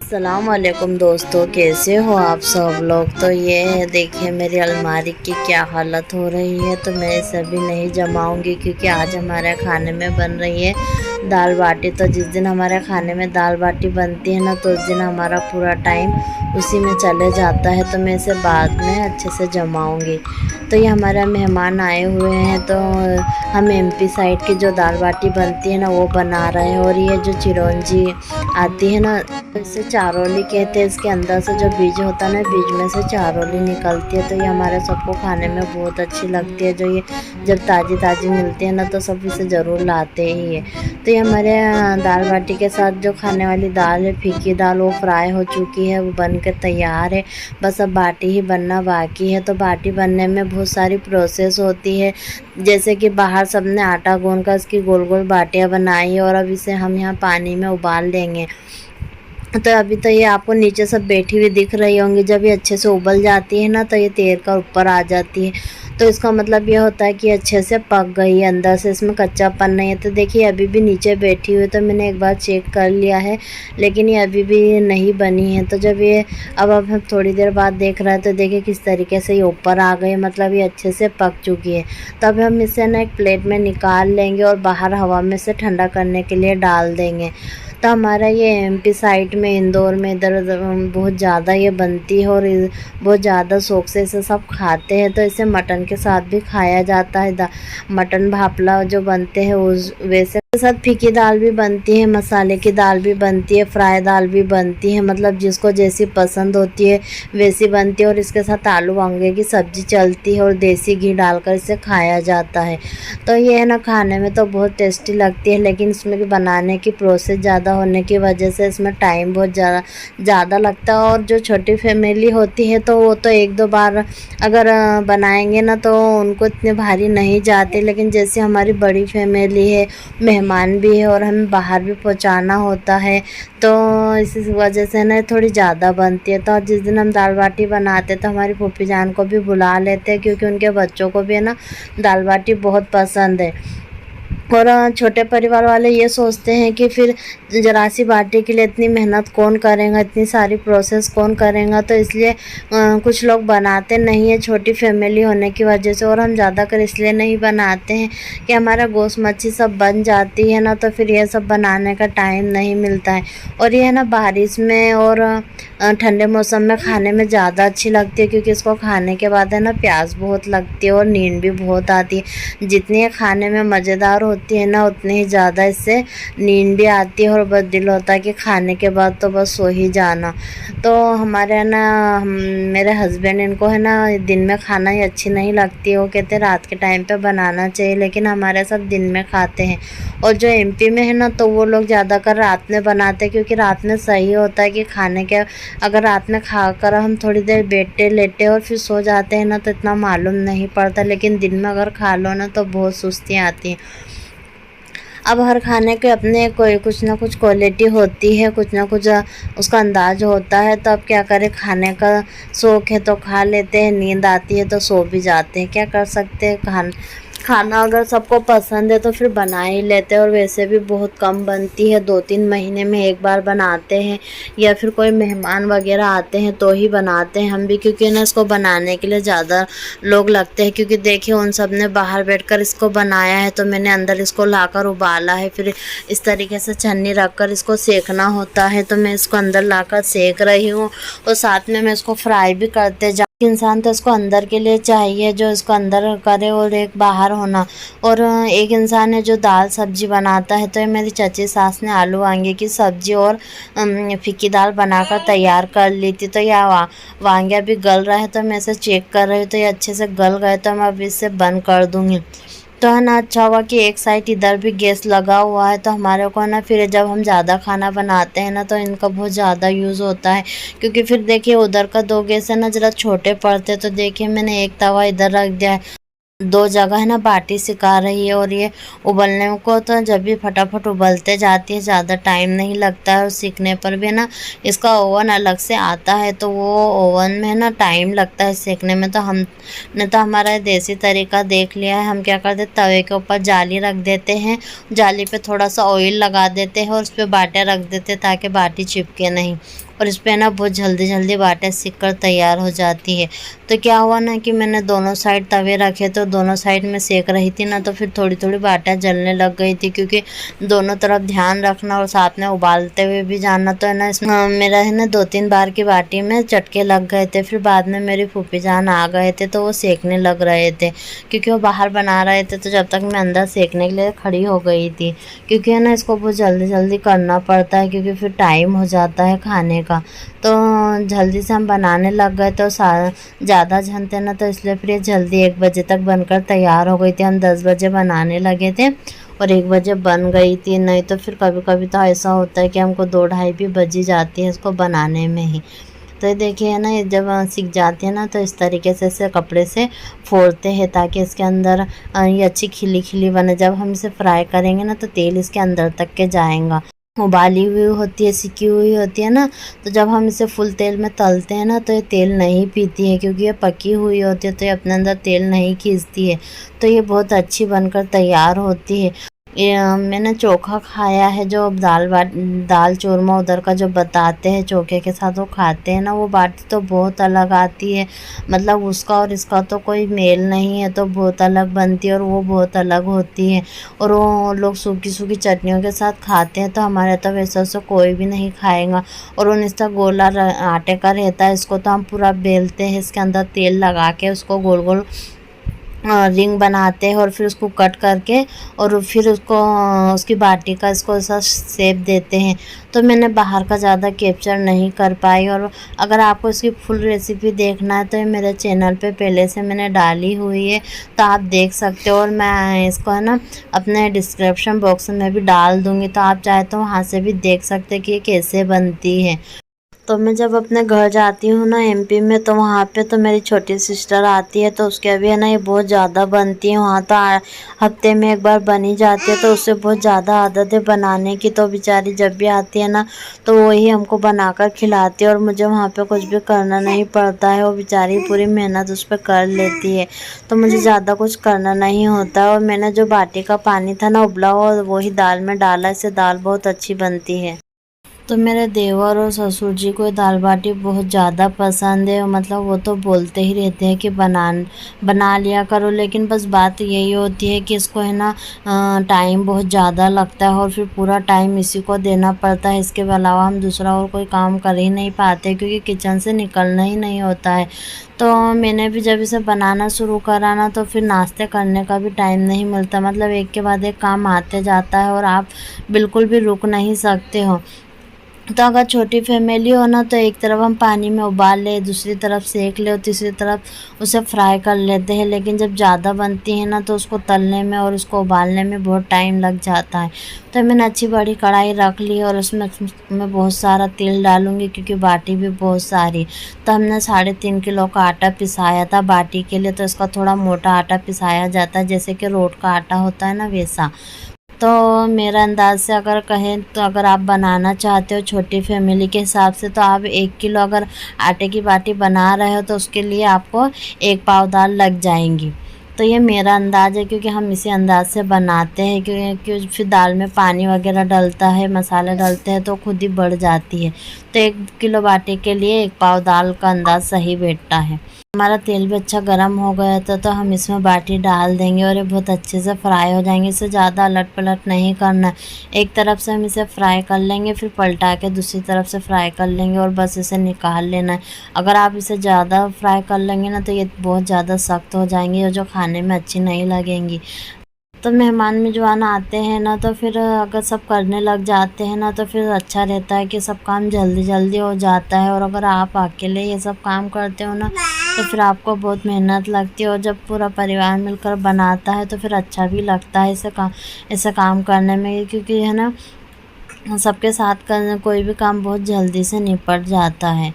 अस्सलाम वालेकुम दोस्तों, कैसे हो आप सब लोग। तो ये है, देखिए मेरी अलमारी की क्या हालत हो रही है। तो मैं इसे अभी नहीं जमाऊंगी क्योंकि आज हमारे खाने में बन रही है दाल बाटी। तो जिस दिन हमारे खाने में दाल बाटी बनती है ना, तो उस दिन हमारा पूरा टाइम उसी में चले जाता है। तो मैं इसे बाद में अच्छे से जमाऊंगी। तो ये हमारे मेहमान आए हुए हैं, तो हम एमपी साइड की जो दाल बाटी बनती है ना, वो बना रहे हैं। और ये जो चिरौंजी आती है ना, इसे चारोली कहते हैं। इसके अंदर से जो बीज होता है ना, बीज में से चारोली निकलती है। तो ये हमारे सबको खाने में बहुत अच्छी लगती है। जो ये जब ताज़ी ताज़ी मिलती है ना, तो सब इसे ज़रूर लाते ही है। तो ये हमारे दाल बाटी के साथ जो खाने वाली दाल है, फीकी दाल, वो फ्राई हो चुकी है, वो बन के तैयार है। बस अब बाटी ही बनना बाकी है। तो बाटी बनने में बहुत सारी प्रोसेस होती है। जैसे कि बाहर सबने आटा गूंद कर इसकी गोल गोल बाटियाँ बनाई है, और अब इसे हम यहाँ पानी में उबाल लेंगे। तो अभी तो ये आपको नीचे सब बैठी हुई दिख रही होंगी। जब ये अच्छे से उबल जाती है ना, तो ये तैर कर ऊपर आ जाती है। तो इसका मतलब ये होता है कि अच्छे से पक गई है, अंदर से इसमें कच्चापन नहीं है। तो देखिए अभी भी नीचे बैठी हुई, तो मैंने एक बार चेक कर लिया है, लेकिन ये अभी भी नहीं बनी है। तो जब ये अब हम थोड़ी देर बाद देख रहे हैं, तो देखिए किस तरीके से ये ऊपर आ गई, मतलब ये अच्छे से पक चुकी है। तो अब हम इसे ना एक प्लेट में निकाल लेंगे और बाहर हवा में से ठंडा करने के लिए डाल देंगे। तो हमारा ये एमपी साइड में, इंदौर में, इधर उधर बहुत ज़्यादा ये बनती है, और बहुत ज़्यादा शौक से इसे सब खाते हैं। तो इसे मटन के साथ भी खाया जाता है। मटन भापला जो बनते हैं उस वैसे के साथ फीकी दाल भी बनती है, मसाले की दाल भी बनती है, फ्राई दाल भी बनती है। मतलब जिसको जैसी पसंद होती है वैसी बनती है। और इसके साथ आलू वांगे की सब्ज़ी चलती है, और देसी घी डालकर इसे खाया जाता है। तो ये है ना, खाने में तो बहुत टेस्टी लगती है, लेकिन इसमें बनाने की प्रोसेस ज़्यादा होने की वजह से इसमें टाइम बहुत ज़्यादा लगता है। और जो छोटी फैमिली होती है, तो वो तो एक दो बार अगर बनाएंगे ना, तो उनको इतने भारी नहीं जाते। लेकिन जैसे हमारी बड़ी फैमिली है, मेहमान भी है, और हमें बाहर भी पहुंचाना होता है, तो इस वजह से ना थोड़ी ज़्यादा बनती है। तो जिस दिन हम दाल बाटी बनाते, तो हमारी फूफी जान को भी बुला लेते हैं, क्योंकि उनके बच्चों को भी है ना दाल बाटी बहुत पसंद है। और छोटे परिवार वाले ये सोचते हैं कि फिर ज़रा सी बाटी के लिए इतनी मेहनत कौन करेगा, इतनी सारी प्रोसेस कौन करेगा। तो इसलिए कुछ लोग बनाते नहीं है, छोटी फैमिली होने की वजह से। और हम ज़्यादातर इसलिए नहीं बनाते हैं कि हमारा गोश्त मच्छी सब बन जाती है ना, तो फिर ये सब बनाने का टाइम नहीं मिलता है। और ये है ना, बारिश में और ठंडे मौसम में खाने में ज़्यादा अच्छी लगती है, क्योंकि इसको खाने के बाद है ना प्यास बहुत लगती है, और नींद भी बहुत आती है। जितनी ये खाने में मज़ेदार होती है ना, उतनी ही ज़्यादा इससे नींद भी आती है, और बस दिल होता है कि खाने के बाद तो बस सो ही जाना। तो हमारे है ना, मेरे हस्बैंड, इनको है ना दिन में खाना ही अच्छी नहीं लगती है। वो कहते हैं रात के टाइम पे बनाना चाहिए, लेकिन हमारे सब दिन में खाते हैं। और जो एमपी में है ना, तो वो लोग ज़्यादातर रात में बनाते हैं, क्योंकि रात में सही होता है कि खाने के अगर रात में खा कर हम थोड़ी देर बैठते लेटे और फिर सो जाते हैं ना, तो इतना मालूम नहीं पड़ता। लेकिन दिन में अगर खा लो ना, तो बहुत सुस्तियाँ आती हैं। अब हर खाने के अपने कोई कुछ ना कुछ क्वालिटी होती है, कुछ ना कुछ उसका अंदाज होता है। तो अब क्या करें, खाने का शौक़ है तो खा लेते हैं, नींद आती है तो सो भी जाते हैं। क्या कर सकते हैं, खाना अगर सबको पसंद है तो फिर बना ही लेते हैं। और वैसे भी बहुत कम बनती है, 2-3 महीने में एक बार बनाते हैं, या फिर कोई मेहमान वगैरह आते हैं तो ही बनाते हैं हम भी। क्योंकि ना इसको बनाने के लिए ज़्यादा लोग लगते हैं, क्योंकि देखिए उन सब ने बाहर बैठकर इसको बनाया है, तो मैंने अंदर इसको लाकर उबाला है। फिर इस तरीके से छन्नी रख कर इसको सेकना होता है, तो मैं इसको अंदर लाकर सेक रही हूँ। और साथ में मैं इसको फ्राई भी करते इंसान, तो इसको अंदर के लिए चाहिए जो इसको अंदर करे, और एक बाहर होना। और एक इंसान है जो दाल सब्जी बनाता है। तो ये मेरी चाची सास ने आलू वांगे की सब्जी और फीकी दाल बनाकर तैयार कर ली थी। तो यह वांगा भी गल रहा है, तो मैं इसे चेक कर रही हूँ, तो ये अच्छे से गल गए, तो मैं अब इसे बंद कर दूँगी। तो है ना अच्छा हुआ कि एक साइड इधर भी गैस लगा हुआ है, तो हमारे को है ना फिर जब हम ज़्यादा खाना बनाते हैं ना तो इनका बहुत ज़्यादा यूज़ होता है। क्योंकि फिर देखिए उधर का 2 गैस है ना ज़रा छोटे पड़ते, तो देखिए मैंने एक तवा इधर रख दिया है, 2 जगह है ना बाटी सिका रही है। और ये उबलने को तो जब भी फटाफट उबलते जाती है, ज़्यादा टाइम नहीं लगता है। और सीखने पर भी ना इसका ओवन अलग से आता है, तो वो ओवन में ना टाइम लगता है सेकने में। तो हमने तो हमारा देसी तरीका देख लिया है। हम क्या करते, तवे के ऊपर जाली रख देते हैं, जाली पे थोड़ा सा ऑयल लगा देते हैं और उस पर बाटियाँ रख देते हैं ताकि बाटी चिपके नहीं। और इस पे ना बहुत जल्दी जल्दी बाटियाँ सिक कर तैयार हो जाती है। तो क्या हुआ ना कि मैंने दोनों साइड तवे रखे, तो दोनों साइड में सेक रही थी ना, तो फिर थोड़ी थोड़ी बाटियाँ जलने लग गई थी। क्योंकि दोनों तरफ ध्यान रखना और साथ में उबालते हुए भी जाना, तो है ना इसमें मेरा है ना 2-3 बार की बाटी में चटके लग गए थे। फिर बाद में मेरी फूफी जान आ गए थे, तो वो सेकने लग रहे थे क्योंकि वो बाहर बना रहे थे। तो जब तक मैं अंदर सेकने के लिए खड़ी हो गई थी, क्योंकि है ना इसको बहुत जल्दी जल्दी करना पड़ता है क्योंकि फिर टाइम हो जाता है खाने का। तो जल्दी से हम बनाने लग गए, तो ज़्यादा जन थे ना, तो इसलिए फिर ये जल्दी 1 बजे तक बनकर तैयार हो गई थी। हम 10 बजे बनाने लगे थे और 1 बजे बन गई थी। नहीं तो फिर कभी कभी तो ऐसा होता है कि हमको 2-2:30 भी बजी जाती है इसको बनाने में ही। तो ये देखिए है ना, ये जब सीख जाती है ना तो इस तरीके से इसे कपड़े से फोड़ते हैं ताकि इसके अंदर ये अच्छी खिली खिली बने। जब हम इसे फ्राई करेंगे ना तो तेल इसके अंदर तक के जाएगा। उबाली हुई होती है, सिकी हुई होती है ना, तो जब हम इसे फुल तेल में तलते हैं ना तो ये तेल नहीं पीती है क्योंकि ये पकी हुई होती है, तो ये अपने अंदर तेल नहीं खींचती है। तो ये बहुत अच्छी बनकर तैयार होती है। ये मैंने चोखा खाया है, जो दाल चूरमा उधर का जो बताते हैं चोखे के साथ वो खाते हैं ना, वो बाटी तो बहुत अलग आती है। मतलब उसका और इसका तो कोई मेल नहीं है, तो बहुत अलग बनती है और वो बहुत अलग होती है। और वो लोग सूखी सूखी चटनियों के साथ खाते हैं, तो हमारे तो वैसा से कोई भी नहीं खाएगा। और वो इसका गोला आटे का रहता है, इसको तो हम पूरा बेलते हैं, इसके अंदर तेल लगा के उसको गोल गोल रिंग बनाते हैं और फिर उसको कट करके और फिर उसको उसकी बाटी का इसको ऐसा शेप देते हैं। तो मैंने बाहर का ज़्यादा कैप्चर नहीं कर पाई। और अगर आपको इसकी फुल रेसिपी देखना है तो ये मेरे चैनल पे पहले से मैंने डाली हुई है, तो आप देख सकते हो। और मैं इसको है ना अपने डिस्क्रिप्शन बॉक्स में भी डाल दूँगी, तो आप चाहे तो वहाँ से भी देख सकते हैं कि ये कैसे बनती है। तो मैं जब अपने घर जाती हूँ ना एमपी में, तो वहाँ पे तो मेरी छोटी सिस्टर आती है, तो उसके अभी है ना ये बहुत ज़्यादा बनती है। वहाँ तो हफ्ते में 1 बार बनी जाती है, तो उससे बहुत ज़्यादा आदत है बनाने की। तो बेचारी जब भी आती है ना तो वही हमको बनाकर खिलाती है और मुझे वहाँ पे कुछ भी करना नहीं पड़ता है। वो बेचारी पूरी मेहनत उस पर कर लेती है, तो मुझे ज़्यादा कुछ करना नहीं होता। और मैंने जो बाटी का पानी था ना उबला हुआ, वही दाल में डाला, इससे दाल बहुत अच्छी बनती है। तो मेरे देवर और ससुर जी को दाल बाटी बहुत ज़्यादा पसंद है। मतलब वो तो बोलते ही रहते हैं कि बना लिया करो, लेकिन बस बात यही होती है कि इसको है ना टाइम बहुत ज़्यादा लगता है और फिर पूरा टाइम इसी को देना पड़ता है। इसके अलावा हम दूसरा और कोई काम कर ही नहीं पाते क्योंकि किचन से निकलना ही नहीं होता है। तो मैंने भी जब इसे बनाना शुरू करा ना तो फिर नाश्ते करने का भी टाइम नहीं मिलता। मतलब एक के बाद एक काम आते जाता है और आप बिल्कुल भी रुक नहीं सकते हो। तो अगर छोटी फैमिली हो ना तो एक तरफ हम पानी में उबाल ले, दूसरी तरफ सेक ले और तीसरी तरफ उसे फ्राई कर लेते हैं। लेकिन जब ज़्यादा बनती है ना तो उसको तलने में और उसको उबालने में बहुत टाइम लग जाता है। तो मैंने अच्छी बड़ी कढ़ाई रख ली और उसमें मैं बहुत सारा तेल डालूँगी क्योंकि बाटी भी बहुत सारी। तो हमने 3.5 किलो का आटा पिसाया था बाटी के लिए, तो इसका थोड़ा मोटा आटा पिसाया जाता है, जैसे कि रोट का आटा होता है ना वैसा। तो मेरा अंदाज़ से अगर कहें तो अगर आप बनाना चाहते हो छोटी फैमिली के हिसाब से, तो आप 1 किलो अगर आटे की बाटी बना रहे हो तो उसके लिए आपको 1 पाव दाल लग जाएंगी। तो ये मेरा अंदाज़ है क्योंकि हम इसी अंदाज से बनाते हैं, क्योंकि फिर दाल में पानी वगैरह डलता है, मसाले डलते हैं तो खुद ही बढ़ जाती है। तो 1 किलो बाटी के लिए 1 पाव दाल का अंदाज़ सही बैठता है। हमारा तेल भी अच्छा गर्म हो गया था, तो हम इसमें बाटी डाल देंगे और ये बहुत अच्छे से फ्राई हो जाएंगे। इसे ज़्यादा अलट पलट नहीं करना है, एक तरफ से हम इसे फ्राई कर लेंगे फिर पलटा के दूसरी तरफ से फ्राई कर लेंगे और बस इसे निकाल लेना है। अगर आप इसे ज़्यादा फ्राई कर लेंगे ना तो ये बहुत ज़्यादा सख्त हो जाएंगी और जो खाने में अच्छी नहीं लगेंगी। तो मेहमान मेजबान आते हैं ना तो फिर अगर सब करने लग जाते हैं ना तो फिर अच्छा रहता है कि सब काम जल्दी जल्दी हो जाता है। और अगर आप अकेले ये सब काम करते हो ना तो फिर आपको बहुत मेहनत लगती है, और जब पूरा परिवार मिलकर बनाता है तो फिर अच्छा भी लगता है ऐसा काम करने में, क्योंकि है ना सबके साथ करना कोई भी काम बहुत जल्दी से निपट जाता है।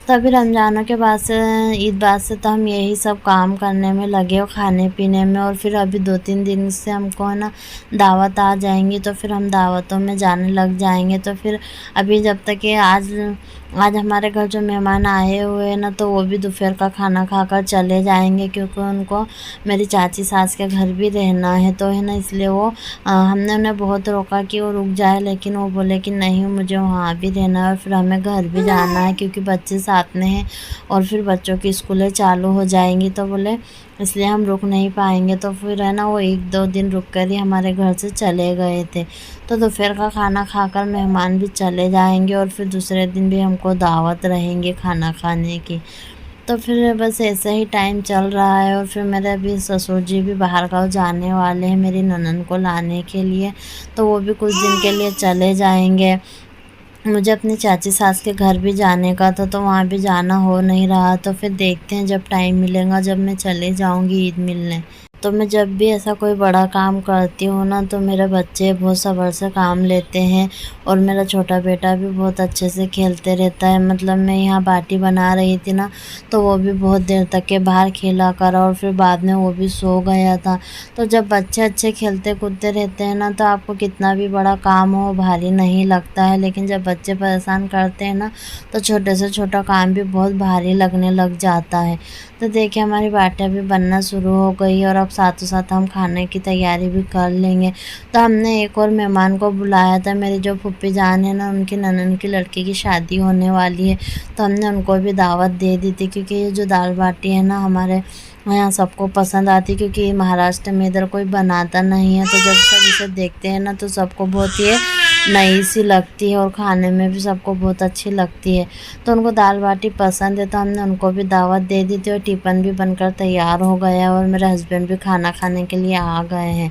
तभी रमज़ानों के बाद से, ईद बाद से तो हम यही सब काम करने में लगे हो, खाने पीने में। और फिर अभी 2-3 दिन से हमको है ना दावत आ जाएंगी, तो फिर हम दावतों में जाने लग जाएंगे। तो फिर अभी जब तक कि आज हमारे घर जो मेहमान आए हुए हैं ना, तो वो भी दोपहर का खाना खाकर चले जाएंगे, क्योंकि उनको मेरी चाची सास के घर भी रहना है, तो है ना इसलिए हमने उन्हें बहुत रोका कि वो रुक जाए, लेकिन वो बोले कि नहीं, मुझे वहाँ भी रहना है और फिर हमें घर भी जाना है, क्योंकि बच्चे साथ में हैं और फिर बच्चों की स्कूलें चालू हो जाएंगी, तो बोले इसलिए हम रुक नहीं पाएंगे। तो फिर है ना वो 1-2 दिन रुक कर ही हमारे घर से चले गए थे। तो दोपहर का खाना खाकर मेहमान भी चले जाएंगे, और फिर दूसरे दिन भी हमको दावत रहेंगे खाना खाने की। तो फिर बस ऐसे ही टाइम चल रहा है। और फिर मेरे अभी ससुर जी भी बाहर गाँव जाने वाले हैं मेरी ननद को लाने के लिए, तो वो भी कुछ दिन के लिए चले जाएंगे। मुझे अपनी चाची सास के घर भी जाने का था, तो वहाँ भी जाना हो नहीं रहा। तो फिर देखते हैं जब टाइम मिलेगा, जब मैं चले जाऊँगी ईद मिलने। तो मैं जब भी ऐसा कोई बड़ा काम करती हूँ ना, तो मेरे बच्चे बहुत सब्र से काम लेते हैं, और मेरा छोटा बेटा भी बहुत अच्छे से खेलते रहता है। मतलब मैं यहाँ बाटी बना रही थी ना, तो वो भी बहुत देर तक के बाहर खेला करा, और फिर बाद में वो भी सो गया था। तो जब बच्चे अच्छे खेलते कूदते रहते हैं ना, तो आपको कितना भी बड़ा काम हो भारी नहीं लगता है। लेकिन जब बच्चे परेशान करते हैं ना, तो छोटे से छोटा काम भी बहुत भारी लगने लग जाता है। तो देखिए हमारी बाटियाँ भी बनना शुरू हो गई, और अब साथों साथ हम खाने की तैयारी भी कर लेंगे। तो हमने एक और मेहमान को बुलाया था, मेरी जो फूफी जान है ना, उनकी ननद की लड़की की शादी होने वाली है, तो हमने उनको भी दावत दे दी थी। क्योंकि ये जो दाल बाटी है ना हमारे यहाँ सबको पसंद आती, क्योंकि महाराष्ट्र में इधर कोई बनाता नहीं है। तो जब सब इसे देखते हैं ना, तो सबको बहुत ये नई सी लगती है, और खाने में भी सबको बहुत अच्छी लगती है। तो उनको दाल बाटी पसंद है, तो हमने उनको भी दावत दे दी थी, और टिफ़िन भी बनकर तैयार हो गया, और मेरे हस्बैंड भी खाना खाने के लिए आ गए हैं।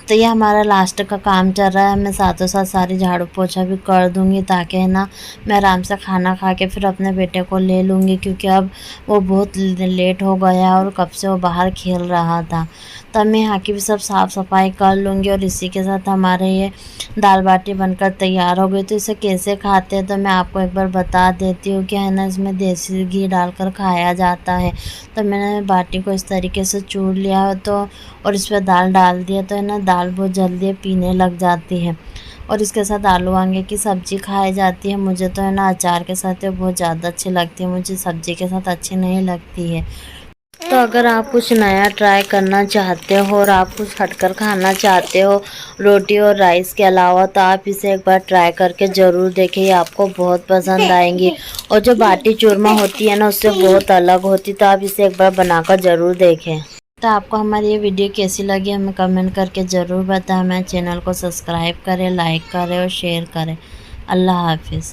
तो ये हमारा लास्ट का काम चल रहा है। मैं साथों साथ सारी झाड़ू पोछा भी कर दूँगी, ताकि है ना मैं आराम से खाना खा के फिर अपने बेटे को ले लूँगी, क्योंकि अब वो बहुत लेट हो गया, और कब से वो बाहर खेल रहा था। तब मैं यहाँ की भी सब साफ़ सफाई कर लूँगी, और इसी के साथ हमारे ये दाल बाटी बनकर तैयार हो गई। तो इसे कैसे खाते हैं तो मैं आपको एक बार बता देती हूँ कि है ना इसमें देसी घी डालकर खाया जाता है। तो मैंने बाटी को इस तरीके से चूर लिया, तो और इस पर दाल डाल दिया, तो है ना दाल बहुत जल्दी पीने लग जाती है। और इसके साथ आलू वांगे की सब्ज़ी खाई जाती है। मुझे तो है ना अचार के साथ ये बहुत ज़्यादा अच्छी लगती है, मुझे सब्ज़ी के साथ अच्छी नहीं लगती है। तो अगर आप कुछ नया ट्राई करना चाहते हो, और आप कुछ हटकर खाना चाहते हो रोटी और राइस के अलावा, तो आप इसे एक बार ट्राई करके ज़रूर देखें, ये आपको बहुत पसंद आएंगी। और जो बाटी चूरमा होती है ना, उससे बहुत अलग होती, तो आप इसे एक बार बनाकर ज़रूर देखें। तो आपको हमारी ये वीडियो कैसी लगी हमें कमेंट करके ज़रूर बताएं। हमारे चैनल को सब्सक्राइब करें, लाइक करें और शेयर करें। अल्लाह हाफिज़।